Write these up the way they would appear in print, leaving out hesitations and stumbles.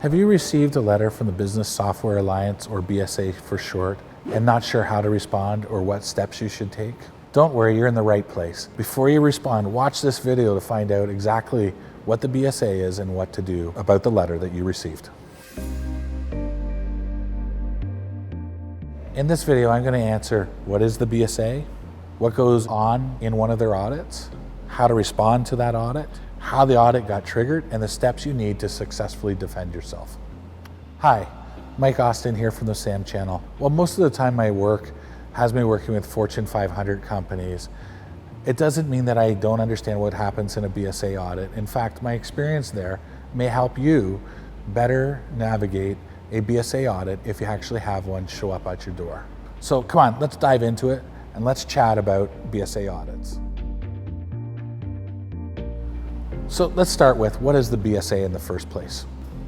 Have you received a letter from the Business Software Alliance, or BSA for short, and not sure how to respond or what steps you should take? Don't worry, you're in the right place. Before you respond, watch this video to find out exactly what the BSA is and what to do about the letter that you received. In this video, I'm going to answer what is the BSA, what goes on in one of their audits, how to respond to that audit, how the audit got triggered, and the steps you need to successfully defend yourself. Hi, Mike Austin here from the SAM channel. Well, most of the time my work has me working with Fortune 500 companies. It doesn't mean that I don't understand what happens in a BSA audit. In fact, my experience there may help you better navigate a BSA audit if you actually have one show up at your door. So come on, let's dive into it and let's chat about BSA audits. So let's start with, what is the BSA in the first place?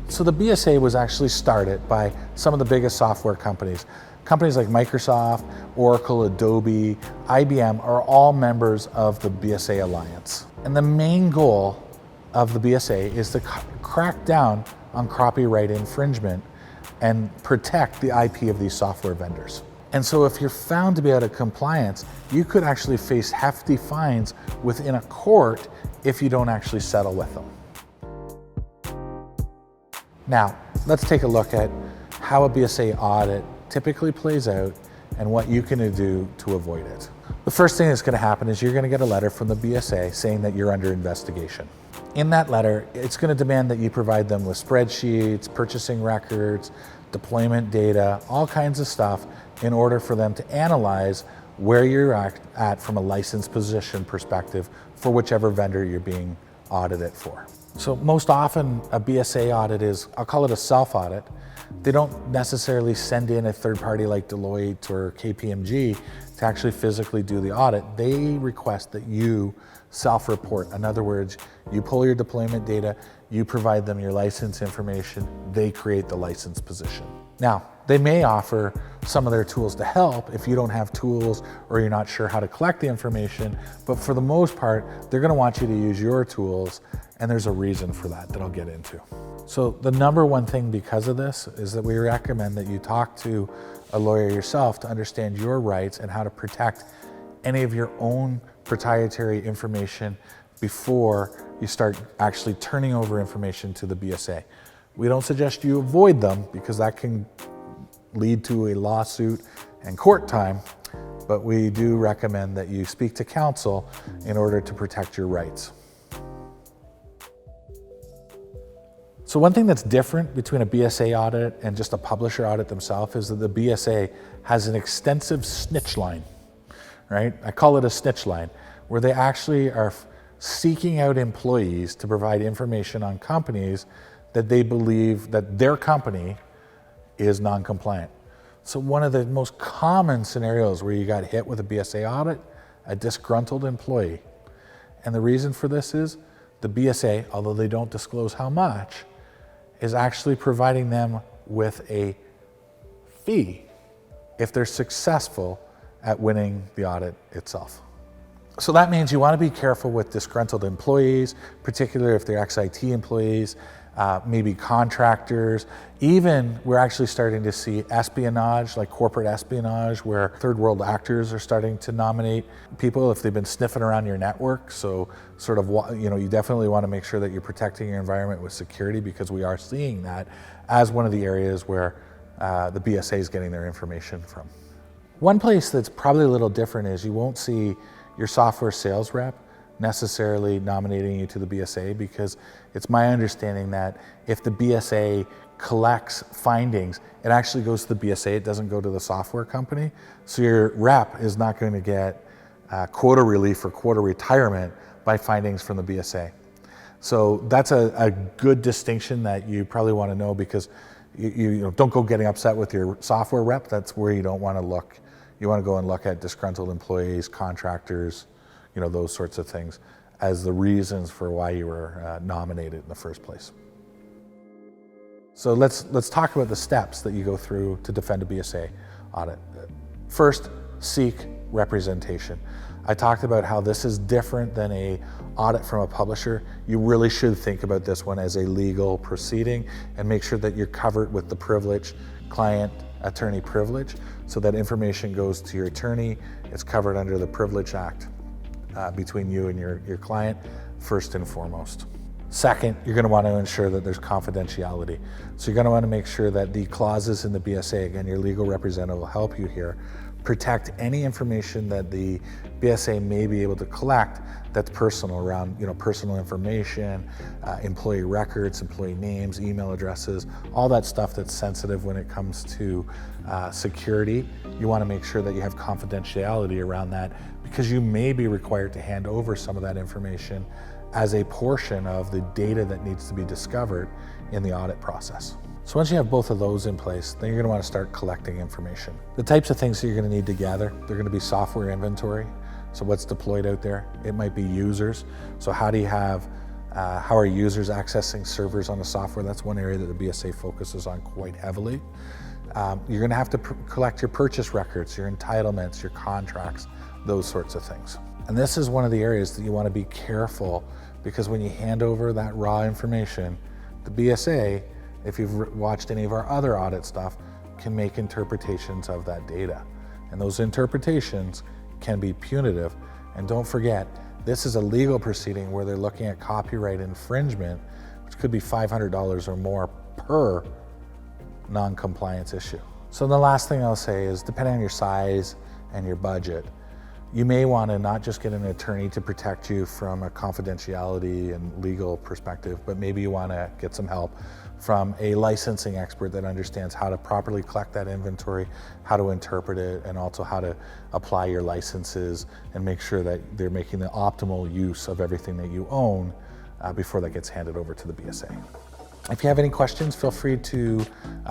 So the BSA was actually started by some of the biggest software companies. Companies like Microsoft, Oracle, Adobe, IBM are all members of the BSA Alliance. And the main goal of the BSA is to crack down on copyright infringement and protect the IP of these software vendors. And so if you're found to be out of compliance, you could actually face hefty fines within a court if you don't actually settle with them. Now, let's take a look at how a BSA audit typically plays out and what you can do to avoid it. The first thing that's going to happen is you're going to get a letter from the BSA saying that you're under investigation. In that letter, it's going to demand that you provide them with spreadsheets, purchasing records, deployment data, all kinds of stuff in order for them to analyze where you're at from a license position perspective for whichever vendor you're being audited for. So most often a BSA audit is, I'll call it a self-audit. They don't necessarily send in a third party like Deloitte or KPMG to actually physically do the audit. They request that you self-report. In other words, you pull your deployment data, you provide them your license information, they create the license position. Now, they may offer some of their tools to help if you don't have tools or you're not sure how to collect the information, but for the most part, they're going to want you to use your tools, and there's a reason for that I'll get into. So the number one thing because of this is that we recommend that you talk to a lawyer yourself to understand your rights and how to protect any of your own proprietary information before you start actually turning over information to the BSA. We don't suggest you avoid them because that can lead to a lawsuit and court time, but we do recommend that you speak to counsel in order to protect your rights. So one thing that's different between a BSA audit and just a publisher audit themselves is that the BSA has an extensive snitch line, right? I call it a snitch line, where they actually are seeking out employees to provide information on companies that they believe that their company is non-compliant. So one of the most common scenarios where you got hit with a BSA audit, a disgruntled employee. And the reason for this is the BSA, although they don't disclose how much, is actually providing them with a fee if they're successful at winning the audit itself. So that means you want to be careful with disgruntled employees, particularly if they're ex-IT employees, maybe contractors. Even we're actually starting to see espionage, like corporate espionage, where third world actors are starting to nominate people if they've been sniffing around your network. So sort of, you definitely want to make sure that you're protecting your environment with security, because we are seeing that as one of the areas where the BSA is getting their information from. One place that's probably a little different is you won't see your software sales rep necessarily nominating you to the BSA, because it's my understanding that if the BSA collects findings, it actually goes to the BSA, it doesn't go to the software company. So your rep is not going to get quota relief or quota retirement by findings from the BSA. So that's a good distinction that you probably want to know, because you don't go getting upset with your software rep. That's where you don't want to look. You want to go and look at disgruntled employees, contractors, those sorts of things as the reasons for why you were nominated in the first place. So let's talk about the steps that you go through to defend a BSA audit. First, seek representation. I talked about how this is different than a audit from a publisher. You really should think about this one as a legal proceeding and make sure that you're covered with the privilege, client-attorney privilege, so that information goes to your attorney. It's covered under the Privilege Act between you and your client, first and foremost. Second, you're going to want to ensure that there's confidentiality. So you're going to want to make sure that the clauses in the BSA, again, your legal representative will help you here, protect any information that the BSA may be able to collect that's personal around, personal information, employee records, employee names, email addresses, all that stuff that's sensitive when it comes to security. You want to make sure that you have confidentiality around that, because you may be required to hand over some of that information as a portion of the data that needs to be discovered in the audit process. So once you have both of those in place, then you're going to want to start collecting information. The types of things that you're going to need to gather, they're going to be software inventory. So what's deployed out there? It might be users. So how are users accessing servers on the software? That's one area that the BSA focuses on quite heavily. You're going to have to collect your purchase records, your entitlements, your contracts, those sorts of things. And this is one of the areas that you want to be careful, because when you hand over that raw information, the BSA, if you've watched any of our other audit stuff, can make interpretations of that data. And those interpretations can be punitive. And don't forget, this is a legal proceeding where they're looking at copyright infringement, which could be $500 or more per non-compliance issue. So the last thing I'll say is, depending on your size and your budget, you may want to not just get an attorney to protect you from a confidentiality and legal perspective, but maybe you want to get some help from a licensing expert that understands how to properly collect that inventory, how to interpret it, and also how to apply your licenses and make sure that they're making the optimal use of everything that you own before that gets handed over to the BSA. If you have any questions, feel free to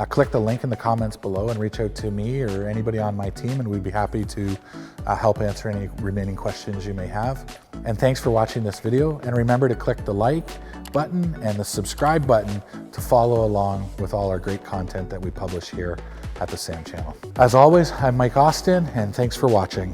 click the link in the comments below and reach out to me or anybody on my team, and we'd be happy to help answer any remaining questions you may have. And thanks for watching this video. And remember to click the like button and the subscribe button to follow along with all our great content that we publish here at the SAM channel. As always, I'm Mike Austin, and thanks for watching.